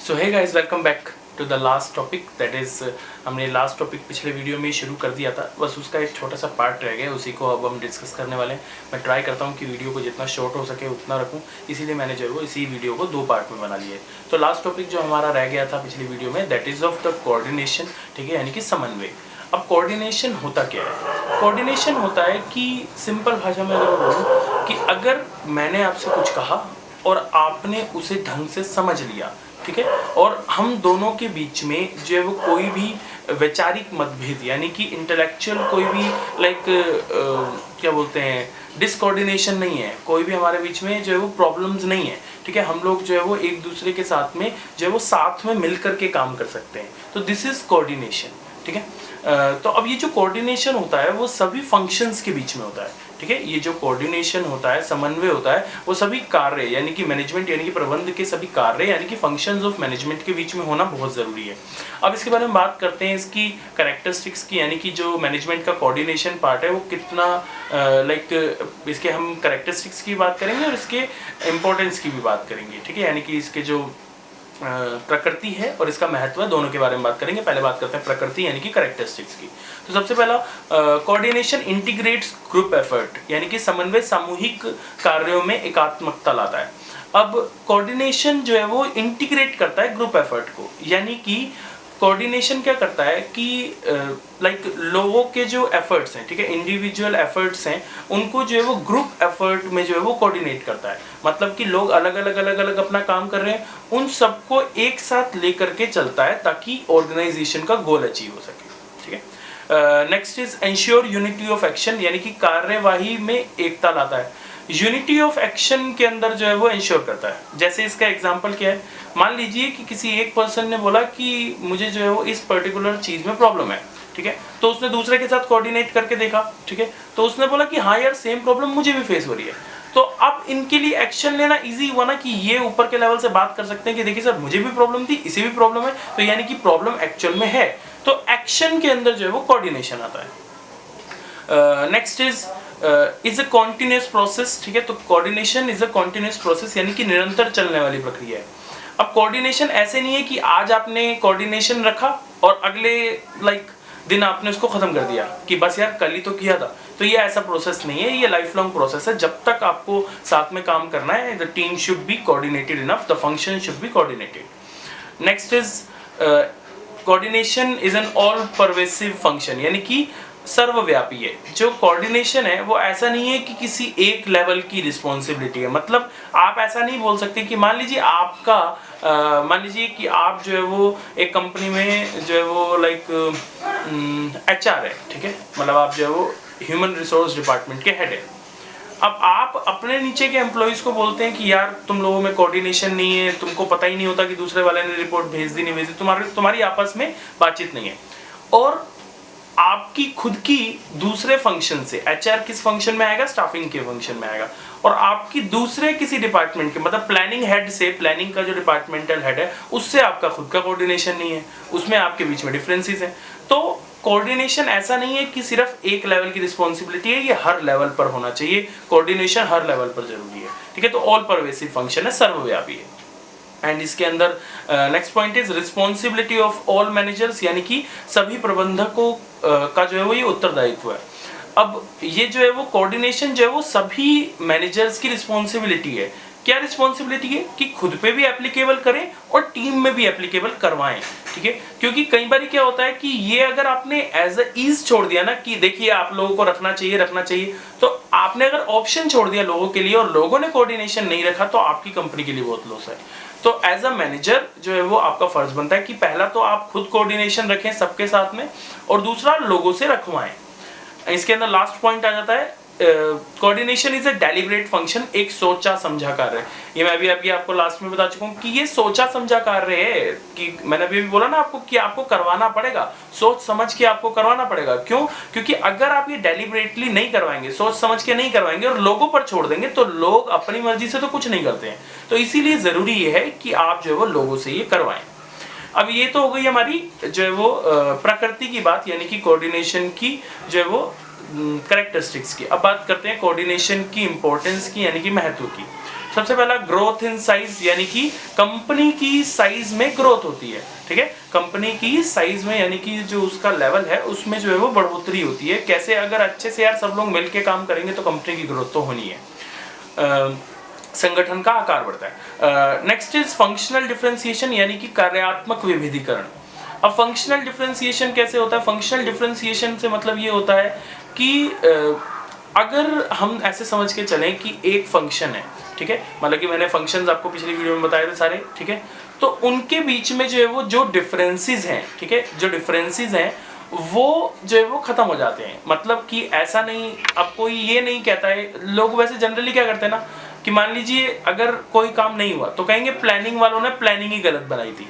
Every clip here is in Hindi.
So hey guys, welcome back to the last topic. That is हमने लास्ट टॉपिक पिछले वीडियो में ही शुरू कर दिया था, बस उसका एक छोटा सा पार्ट रह गया, उसी को अब हम डिस्कस करने वाले हैं। मैं ट्राई करता हूँ कि वीडियो को जितना शॉर्ट हो सके उतना रखूँ, इसीलिए मैंने जो है वो इसी वीडियो को 2 पार्ट में बना लिया है। तो लास्ट टॉपिक जो हमारा रह गया था पिछली वीडियो में, that is of the coordination, ठीक है, यानी कि समन्वय। अब कोऑर्डिनेशन होता क्या है? कोऑर्डिनेशन होता है कि सिंपल भाषा में अगर मैं बोलूँ कि अगर मैंने आपसे कुछ कहा और आपने उसे ढंग से समझ लिया, ठीक है, और हम दोनों के बीच में जो है वो कोई भी वैचारिक मतभेद यानी कि इंटेलेक्चुअल कोई भी क्या बोलते हैं, डिसकोऑर्डिनेशन नहीं है, कोई भी हमारे बीच में जो है वो प्रॉब्लम्स नहीं है, ठीक है, हम लोग जो है वो एक दूसरे के साथ में जो है वो साथ में मिल करके काम कर सकते हैं, तो दिस इज कोऑर्डिनेशन, ठीक है। तो अब ये जो कोऑर्डिनेशन होता है वो सभी फंक्शंस के बीच में होता है, ठीक है। ये जो कोऑर्डिनेशन होता है, समन्वय होता है, वो सभी कार्य यानी कि मैनेजमेंट यानी कि प्रबंध के सभी कार्य यानी कि फंक्शंस ऑफ मैनेजमेंट के बीच में होना बहुत ज़रूरी है। अब इसके बारे में बात करते हैं, इसकी कैरेक्टरिस्टिक्स की, यानी कि जो मैनेजमेंट का कोऑर्डिनेशन पार्ट है वो कितना इसके हम कैरेक्टरिस्टिक्स की बात करेंगे और इसके इम्पोर्टेंस की भी बात करेंगे, ठीक है, यानी कि इसके जो प्रकृति है और इसका महत्व है, दोनों के बारे में बात करेंगे। पहले बात करते हैं प्रकृति यानी कि कैरेक्टरिस्टिक्स की। तो सबसे पहला, कोऑर्डिनेशन इंटीग्रेट्स ग्रुप एफर्ट, यानी कि समन्वय सामूहिक कार्यों में एकात्मकता लाता है। अब कोऑर्डिनेशन जो है वो इंटीग्रेट करता है ग्रुप एफर्ट को, यानी कि कोऑर्डिनेशन क्या करता है कि लोगों के जो एफर्ट्स हैं, ठीक है, इंडिविजुअल एफर्ट्स हैं, उनको जो है वो ग्रुप एफर्ट में जो है वो कोऑर्डिनेट करता है। मतलब कि लोग अलग अलग अपना काम कर रहे हैं, उन सबको एक साथ लेकर के चलता है ताकि ऑर्गेनाइजेशन का गोल अचीव हो सके, ठीक है। Next is ensure unity of action, यानी कि कार्यवाही में एकता लाता है। यूनिटी ऑफ एक्शन के अंदर जो है वो इंश्योर करता है। जैसे इसका एग्जांपल क्या है, मान लीजिए कि किसी एक पर्सन ने बोला कि मुझे जो है वो इस पर्टिकुलर चीज में प्रॉब्लम है, ठीक है, तो उसने दूसरे के साथ कोऑर्डिनेट करके देखा, ठीक है, तो उसने बोला कि हाँ यार, सेम प्रॉब्लम मुझे भी फेस हो रही है। तो अब इनके लिए एक्शन लेना इजी हुआ ना, कि ये ऊपर के लेवल से बात कर सकते हैं कि देखिए सर, मुझे भी प्रॉब्लम थी, इसे भी प्रॉब्लम है, तो यानी कि प्रॉब्लम एक्चुअल में है, तो एक्शन के अंदर जो है वो कोऑर्डिनेशन आता है। Next is a continuous process, ठीक है, तो coordination is a continuous process, यानी कि निरंतर चलने वाली प्रक्रिया है। अब कोऑर्डिनेशन ऐसे नहीं है कि आज आपने कोऑर्डिनेशन रखा और अगले दिन आपने उसको खत्म कर दिया कि बस यार कल ही तो किया था, तो ये ऐसा प्रोसेस नहीं है, ये लाइफ लॉन्ग प्रोसेस है। जब तक आपको साथ में काम करना है, the team should be coordinated enough, the function should be coordinated. Next is coordination is an all pervasive function, यानी कि सर्वव्यापी है। जो कोऑर्डिनेशन है वो ऐसा नहीं है कि किसी एक लेवल की रिस्पॉन्सिबिलिटी है। मतलब आप ऐसा नहीं बोल सकते कि मान लीजिए कि आप जो है वो एक कंपनी में जो है वो HR है, ठीक है, मतलब आप जो है वो ह्यूमन रिसोर्स डिपार्टमेंट के हेड है। अब आप अपने नीचे के एम्प्लॉइज को बोलते हैं कि यार तुम लोगों में कोऑर्डिनेशन नहीं है, तुमको पता ही नहीं होता कि दूसरे वाले ने रिपोर्ट भेज दी नहीं भेज दी, तुम्हारी आपस में बातचीत नहीं है। और आपकी खुद की दूसरे फंक्शन से, HR किस फंक्शन में आएगा, स्टाफिंग के फंक्शन में आएगा, और आपकी दूसरे किसी डिपार्टमेंट के, मतलब प्लानिंग हेड से, प्लानिंग का जो डिपार्टमेंटल हेड है उससे आपका खुद का कोऑर्डिनेशन नहीं है, उसमें आपके बीच में डिफरेंसेस हैं। तो कोऑर्डिनेशन ऐसा नहीं है कि सिर्फ एक लेवल की रिस्पॉन्सिबिलिटी है, ये हर लेवल पर होना चाहिए, कोऑर्डिनेशन हर लेवल पर जरूरी है, ठीक है। तो ऑल परवेसिव फंक्शन है, सर्वव्यापी है। एंड इसके अंदर next point is responsibility of all managers, यानी कि सभी प्रबंधकों का जो है वो ये उत्तरदायित्व है। अब ये जो है वो कोऑर्डिनेशन जो है वो सभी मैनेजर्स की रिस्पॉन्सिबिलिटी है। क्या रिस्पॉन्सिबिलिटी है कि खुद पे भी एप्लीकेबल करें और टीम में भी एप्लीकेबल करवाएं, ठीक है। क्योंकि कई बार क्या होता है कि ये अगर आपने एज अ ईज छोड़ दिया ना कि देखिए आप लोगों को रखना चाहिए, तो आपने अगर ऑप्शन छोड़ दिया लोगों के लिए और लोगों ने कोऑर्डिनेशन नहीं रखा, तो आपकी कंपनी के लिए बहुत लॉस है। तो एज अ मैनेजर जो है वो आपका फर्ज बनता है कि पहला तो आप खुद कोऑर्डिनेशन रखें सबके साथ में, और दूसरा लोगों से रखवाएं। इसके अंदर लास्ट पॉइंट आ जाता है, coordination is a deliberate function, एक सोचा समझा कार्य है। ये मैं अभी आपको लास्ट में बता चुका हूँ कि ये सोचा समझा कार्य है, कि मैंने अभी बोला ना आपको कि आपको करवाना पड़ेगा, सोच समझ के आपको करवाना पड़ेगा। क्यों? क्योंकि अगर आप ये डेलिब्रेटली नहीं करवाएंगे, सोच समझ के नहीं करवाएंगे और लोगों पर छोड़ देंगे, तो लोग अपनी मर्जी से तो कुछ नहीं करते हैं। तो इसीलिए जरूरी ये है कि आप जो है वो लोगों से ये करवाएं। अब ये तो हो गई हमारी जो है वो प्रकृति की बात, यानी कि कोऑर्डिनेशन की जो है वो कैरेक्टरिस्टिक्स की। अब बात करते हैं कोऑर्डिनेशन की इंपॉर्टेंस की, यानी कि महत्व की। सबसे पहला ग्रोथ इन साइज, यानी कि कंपनी की साइज में ग्रोथ होती है, ठीक है। कंपनी की साइज में यानी कि जो उसका लेवल है उसमें जो है वो बढ़ोतरी होती है। कैसे? अगर अच्छे से यार सब लोग मिलके काम करेंगे तो कंपनी की ग्रोथ तो होनी है, संगठन का आकार बढ़ता है। नेक्स्ट इज फंक्शनल डिफरेंशिएशन, यानी कि कार्यात्मक विविधीकरण। अब फंक्शनल डिफरेंशिएशन कैसे होता है? फंक्शनल डिफरेंशिएशन से मतलब ये होता है कि अगर हम ऐसे समझ के चलें कि एक फंक्शन है, ठीक है, मतलब कि मैंने फंक्शंस आपको पिछली वीडियो में बताए थे सारे, ठीक है, तो उनके बीच में जो है वो जो डिफरेंसेस हैं, ठीक है, जो डिफरेंसेस हैं वो जो है वो खत्म हो जाते हैं। मतलब कि ऐसा नहीं, अब कोई ये नहीं कहता है, लोग वैसे जनरली क्या करते हैं ना कि मान लीजिए अगर कोई काम नहीं हुआ तो कहेंगे प्लानिंग वालों ने प्लानिंग ही गलत बनाई थी।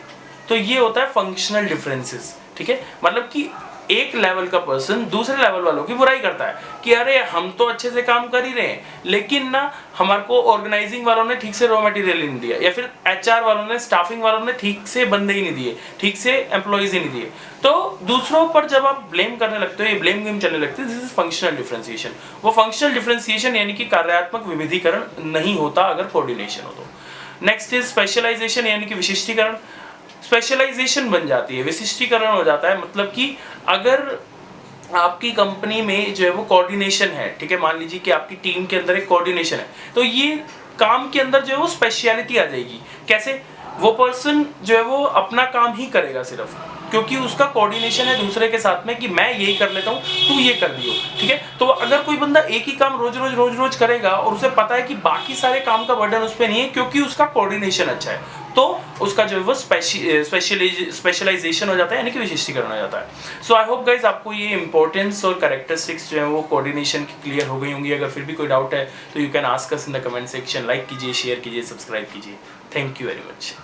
तो ये होता है फंक्शनल डिफरेंसेस, ठीक है। मतलब कि एक लेवल का पर्सन दूसरे लेवल वालों की बुराई करता है कि अरे हम तो अच्छे से काम कर ही रहे हैं, लेकिन ना हमारे को ऑर्गेनाइजिंग वालों ने ठीक से रॉ मटेरियल नहीं दिया, या फिर एचआर वालों ने, स्टाफिंग वालों ने ठीक से बंदे ही नहीं दिए, ठीक से एम्प्लॉइज ही नहीं दिए। तो दूसरों पर जब आप ब्लेम करने लगते हो, ये ब्लेम गेम चलने लगती है, दिस इज फंक्शनल डिफरेंशिएशन। वो फंक्शनल डिफरेंशिएशन यानी कि कार्यात्मक विविधीकरण नहीं होता अगर कोऑर्डिनेशन हो तो। नेक्स्ट इज स्पेशलाइजेशन, यानी कि विशिष्टीकरण। स्पेशलाइजेशन बन जाती है, विशिष्टीकरण हो जाता है। मतलब कि अगर आपकी कंपनी में जो है वो कोऑर्डिनेशन है, ठीक है, मान लीजिए कि आपकी टीम के अंदर एक कोऑर्डिनेशन है, तो ये काम के अंदर जो है वो स्पेशलिटी आ जाएगी। कैसे? वो पर्सन जो है वो अपना काम ही करेगा सिर्फ, क्योंकि उसका कोऑर्डिनेशन है दूसरे के साथ में कि मैं यही कर लेता हूँ, तू ये कर दियो, ठीक है। तो अगर कोई बंदा एक ही काम रोज रोज करेगा और उसे पता है कि बाकी सारे काम का बर्डन उस पर नहीं है क्योंकि उसका कोऑर्डिनेशन अच्छा है, तो उसका जो है वो स्पेशलाइजेशन हो जाता है, यानी कि विशिष्टीकरण हो जाता है। सो आई होप गाइज आपको ये इंपॉर्टेंस और कैरेक्टरिस्टिक्स जो है वो कोऑर्डिनेशन की क्लियर हो गई होंगी। अगर फिर भी कोई डाउट है तो you can ask us in the comment section. Like कीजिए, शेयर कीजिए, सब्सक्राइब कीजिए। Thank you very much.